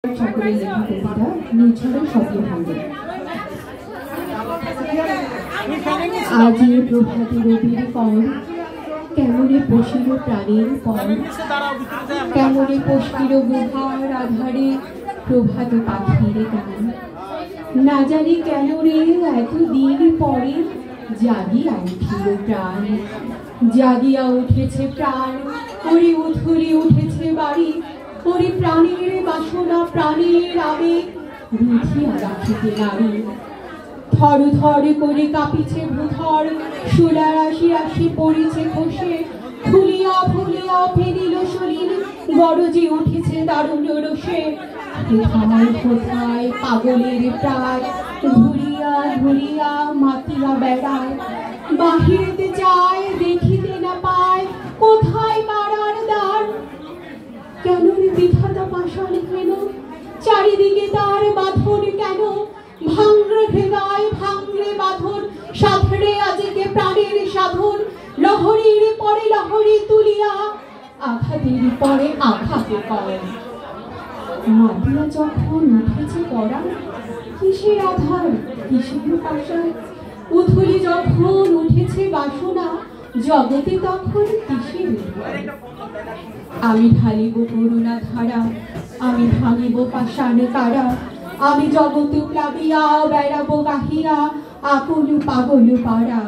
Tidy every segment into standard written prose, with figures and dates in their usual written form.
সকলের লেখা কবিতা নির্ঝরের স্বপ্নভঙ্গ। আজি প্রভাতে রবির পর কেমনে পশিল প্রাণের পর, কেমনে পশিল গুহার আধারে প্রভাত পাখির গান। না জানি কেন রে এতদিন পরে জাগিয়া উঠিল প্রাণ, জাগিয়া উঠেছে প্রাণ, ওরে উথুরে উঠেছে বাড়ি, ওরে প্রাণের বাসনা প্রাণের আবেগ রুধিয়া রাখিতে নারী। থর থর করে কাঁপিছে ভূধর, শূলা রাশি রাশি পড়েছে খসে, ফুলিয়া ফুলিয়া ফেরিল শরীর, গরজে উঠেছে দারুণ রোষে। কোথায় কোথায় পাগলের প্রায়, ঘুরিয়া ঘুরিয়া মাতিয়া বেড়ায়, বাহিরেতে যায় দেখিতে না পায়, কোথায় কারার দ্বার। কেন রে বিধাতা পাষাণ কেন, চারিদিকে তার বাঁধন কেন, ভাঙরে হৃদয় ভাঙরে বাঁধন, সাধরে আজকে প্রাণের সাধন। লহরীর পরে লহরী তুলিয়া, আঘাতের পরে আঘাতে কর। মাতিয়া যখন উঠেছে পড়া, কিসের আধার কিসের পাশা, উথুলি যখন উঠেছে বাসনা, জগতে তখন কিসের। আমি ঢালিব করুণা ধারা, আমি ভাঙিব পাষাণ কারা, আমি জগৎ প্লাবিয়া বেড়াবো গাহিয়া আকুল পাগল পাড়া।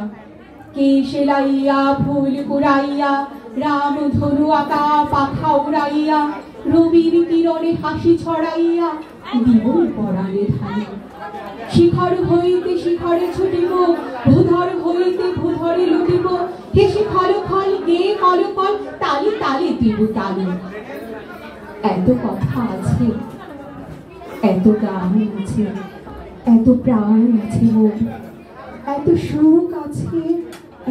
কে সেলাইয়া ফুল কুড়াইয়া, রাম ধনু আঁকা পাখা উড়াইয়া, রবির কিরণে হাসি ছড়াইয়া দিব পরাণে ধানে। শিখর হইতে শিখরে ছুটিব, ভূধর হইতে ভূধরে লুটিব, হেসে খল খল গে কল কল, তালে তালে দিব তালে। এত কথা আছে, এত গান আছে, এত প্রাণ আছে মোর, এত সুখ আছে,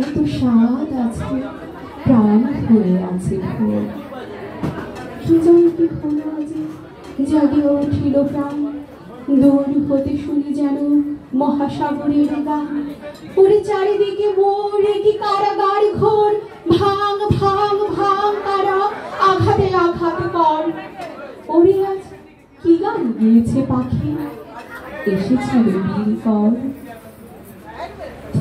এত স্বাদ আছে, প্রাণ হয়ে আছে ভোর। কি জানি কি হলো আজি, জাগিয়া উঠিল প্রাণ, দূর হতে শুনি যেন মহাসাগরের গান। ওরে চারিদিকে মোরে কি কারাগার ঘোর, ভাঙ ভাঙ ভাঙ কারা, আঘাতে আঘাত কর। ওরে আজ কি গান গেয়েছে পাখি, এসেছে রবির পর।